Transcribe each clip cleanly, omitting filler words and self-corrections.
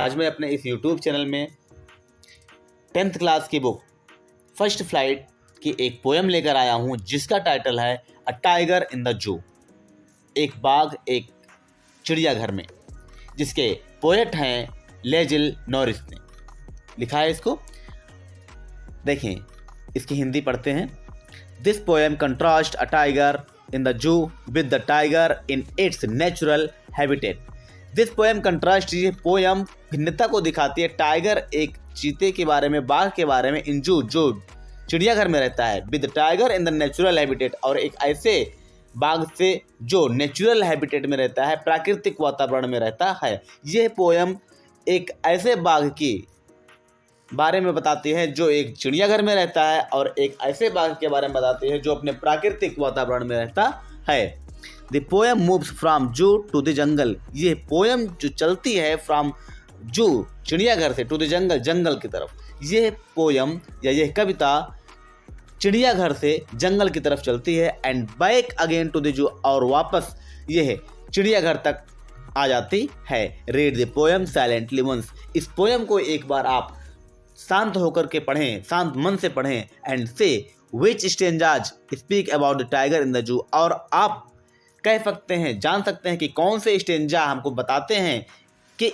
आज मैं अपने इस यूट्यूब चैनल में 10th क्लास की बुक फर्स्ट फ्लाइट की एक पोएम लेकर आया हूँ जिसका टाइटल है अ टाइगर इन द जू, एक बाघ एक चिड़ियाघर में, जिसके पोएट हैं लेजिल नॉरिस ने लिखा है इसको। देखें, इसकी हिंदी पढ़ते हैं। This poem contrast a tiger in the जू with the tiger in its natural habitat. This poem contrast, ये पोएम भिन्नता को दिखाती है। टाइगर एक चीते के बारे में, बाघ के बारे में, इन जू जो चिड़ियाघर में रहता है, with tiger in the natural habitat, और एक ऐसे बाघ से जो नेचुरल हैबिटेट में रहता है, प्राकृतिक वातावरण में रहता है। यह पोएम एक ऐसे बाघ की बारे में बताती है जो एक चिड़ियाघर में रहता है, और एक ऐसे बाघ के बारे में बताती है जो अपने प्राकृतिक वातावरण में रहता है। द पोएम मूव्स फ्रॉम जू टू द जंगल। ये पोएम जो चलती है फ्रॉम जू चिड़ियाघर से टू द जंगल, जंगल की तरफ। यह पोएम या यह कविता चिड़ियाघर से जंगल की तरफ चलती है, and back again to the zoo, और वापस यह चिड़ियाघर तक आ जाती है। Read the poem silently once. इस पोएम को एक बार आप शांत होकर के पढ़ें, शांत मन से पढ़ें, and say which stanzas speak about the tiger in the zoo, और आप कह सकते हैं, जान सकते हैं कि कौन से स्टेंजा हमको बताते हैं कि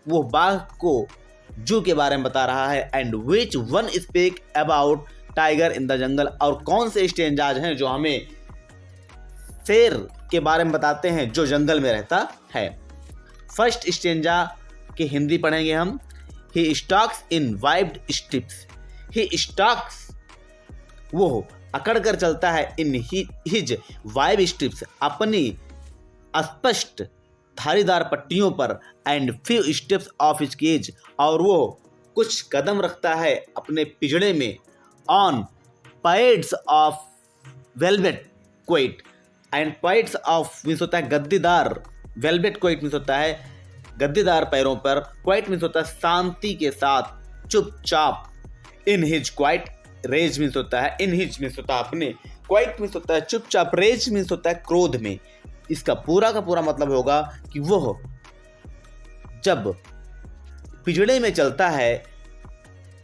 वो बाघ को जू के बारे में बता रहा है, and which one speak about tiger in the jungle, और कौन से स्टेंजाज हैं जो हमें शेर के बारे में बताते हैं जो जंगल में रहता है। फर्स्ट स्टेंजा की हिंदी पढ़ेंगे हम। He stalks in wide steps. He stalks, वो अकड़ कर चलता है, in his wide steps, अपनी स्पष्ट धारीदार पट्टियों पर, and few steps of his cage, और वो कुछ कदम रखता है अपने पिंजड़े में, on pads of velvet coat, and pads of means होता है गद्दीदार, velvet coat मीन्स होता है गद्दीदार पैरों पर, क्वाइट मीन्स होता है शांति के साथ, चुपचाप। In his quiet, rage means होता है, इन हिज मीन्स होता है अपने, क्वाइट मीन्स होता है चुपचाप, रेज मीन्स होता है क्रोध में। इसका पूरा का पूरा मतलब होगा कि वह जब पिंजड़े में चलता है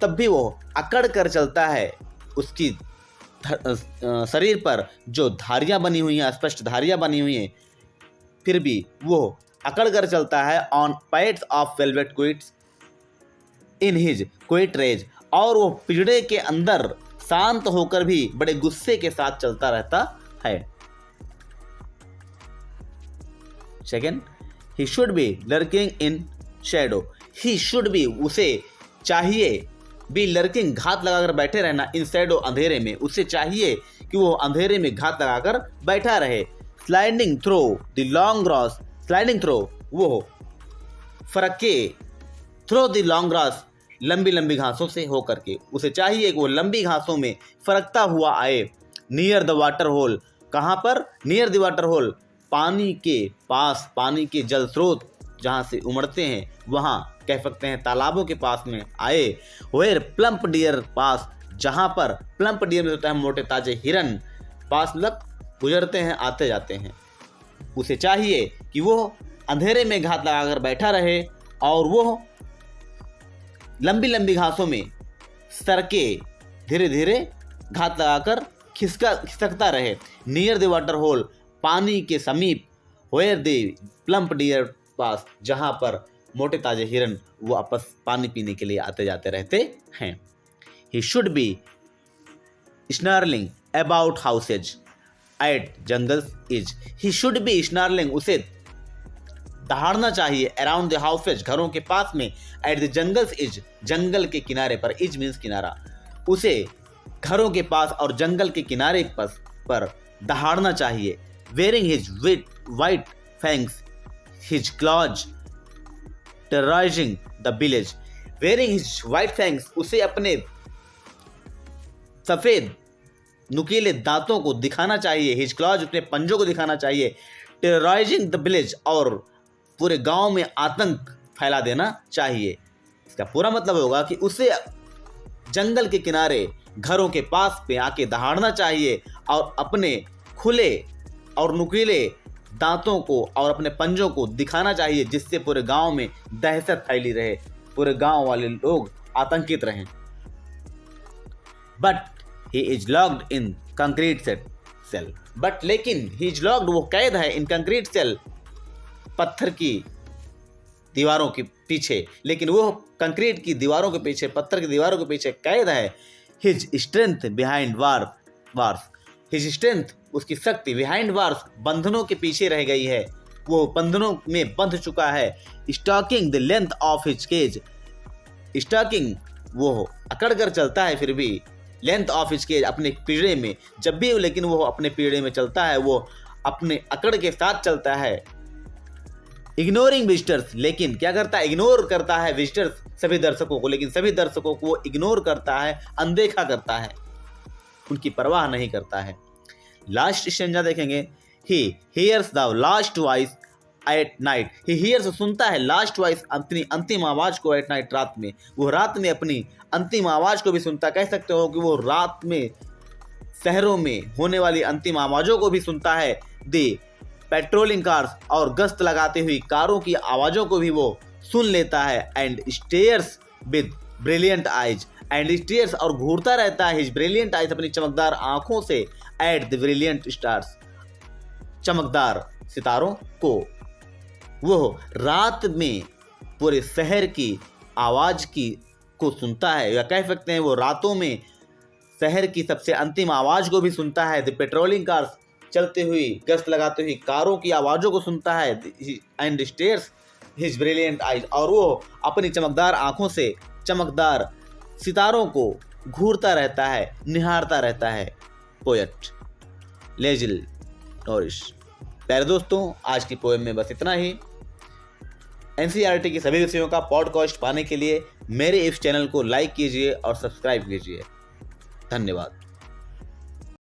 तब भी वो अकड़ कर चलता है। उसकी शरीर पर जो धारियां बनी हुई हैं, स्पष्ट धारियां बनी हुई हैं, फिर भी वो अकड़ कर चलता है। On pads of velvet quiets in his quiet rage, और वो पिंजड़े के अंदर शांत होकर भी बड़े गुस्से के साथ चलता रहता है। Second, he should B lurking in shadow. He should B, उसे चाहिए, बी लर्किंग, घात लगाकर बैठे रहना, इन शेडो, अंधेरे में। उसे चाहिए कि वो अंधेरे में घात लगाकर बैठा रहे। Sliding through the long grass, sliding through, वो फरके, थ्रो द लॉन्ग ग्रास, लंबी लंबी घासों से होकर के। उसे चाहिए कि वो लंबी घासों में फरकता हुआ आए। नियर द वाटर होल, कहाँ पर? नियर द वाटर होल, पानी के पास, पानी के जल स्रोत जहाँ से उमड़ते हैं, वहाँ कह सकते हैं तालाबों के पास में आए। वेयर प्लम्प डियर पास, जहाँ पर प्लम्प डियर में होता है मोटे ताजे हिरन, पास लग गुजरते हैं, आते जाते हैं। उसे चाहिए कि वो अंधेरे में घात लगाकर बैठा रहे, और वो लंबी लंबी घासों में सरके, धीरे धीरे घात लगाकर खिसकता रहे। नियर द वाटर होल, पानी के समीप। वेयर द प्लम्प डियर पास, जहाँ पर मोटे ताजे हिरन वो आपस पानी पीने के लिए आते जाते रहते हैं। He should be snarling about houses at jungles is. He should be snarling, उसे दहाड़ना चाहिए, अराउंड द हाउसेज, घरों के पास में, एट द जंगल्स इज, जंगल के किनारे पर, इज मीन्स किनारा। उसे घरों के पास और जंगल के किनारे पर दहाड़ना चाहिए। Wearing his white fangs his clause terrorising the village. Wearing his white fangs, उसे अपने सफ़ेद नुकीले दांतों को दिखाना चाहिए। हिज क्लॉज, अपने पंजों को दिखाना चाहिए। टेरराइजिंग द विलेज, और पूरे गांव में आतंक फैला देना चाहिए। इसका पूरा मतलब होगा कि उसे जंगल के किनारे, घरों के पास पे आके दहाड़ना चाहिए, और अपने खुले और नुकीले दांतों को और अपने पंजों को दिखाना चाहिए, जिससे पूरे गांव में दहशत फैली रहे, पूरे गांव वाले लोग आतंकित रहें। But he is locked in concrete cell. But लेकिन ही इज लॉक्ड, वो कैद है, इन कंक्रीट सेल, पत्थर की दीवारों के पीछे, लेकिन वो कंक्रीट की दीवारों के पीछे, पत्थर की दीवारों के पीछे कैद है। His strength behind wars, his strength, उसकी शक्ति, बिहाइंड वार्स, बंधनों के पीछे रह गई है, वो बंधनों में बंध चुका है। Stalking the length of his cage, stalking, वो अकड़ कर चलता है फिर भी, लेंथ ऑफ हिज केज, अपने पीढ़े में, जब भी लेकिन वो अपने पीढ़े में चलता है, वो अपने अकड़ के साथ चलता है। इग्नोरिंग विजिटर्स, लेकिन क्या करता है, इग्नोर करता है विजिटर्स, सभी दर्शकों को, लेकिन सभी दर्शकों को वो इग्नोर करता है, अनदेखा करता है, उनकी परवाह नहीं करता है। लास्ट स्टेंजा देखेंगे, he hears the last voice at night, he hears, सुनता है, लास्ट वॉइस, अपनी अंतिम आवाज को, एट नाइट, रात में, वो रात में अपनी अंतिम आवाज को भी सुनता, कह सकते हो कि वो रात में शहरों में होने वाली अंतिम आवाजों को भी सुनता है। दी पेट्रोलिंग कार्स, और गश्त लगाते हुई कारों की आवाजों को भी वो सुन लेता है। And stairs with brilliant eyes, and stairs, और घूरता रहता है, हिज ब्रिलियंट आइज, अपनी चमकदार आंखों से, एट द ब्रिलियंट स्टार्स, चमकदार सितारों को। वो रात में पूरे शहर की आवाज को सुनता है, या कह सकते हैं वो रातों में शहर की सबसे अंतिम आवाज को भी सुनता है। द पेट्रोलिंग कार्स, चलते हुई, गश्त लगाते हुई कारों की आवाज़ों को सुनता है। And stairs his brilliant eyes, और वो अपनी चमकदार आंखों से चमकदार सितारों को घूरता रहता है, निहारता रहता है। Poet Leslie Norris. प्यारे दोस्तों, आज की पोएम में बस इतना ही। एनसीईआरटी की सभी विषयों का पॉडकास्ट पाने के लिए मेरे इस चैनल को लाइक कीजिए और सब्सक्राइब कीजिए। धन्यवाद।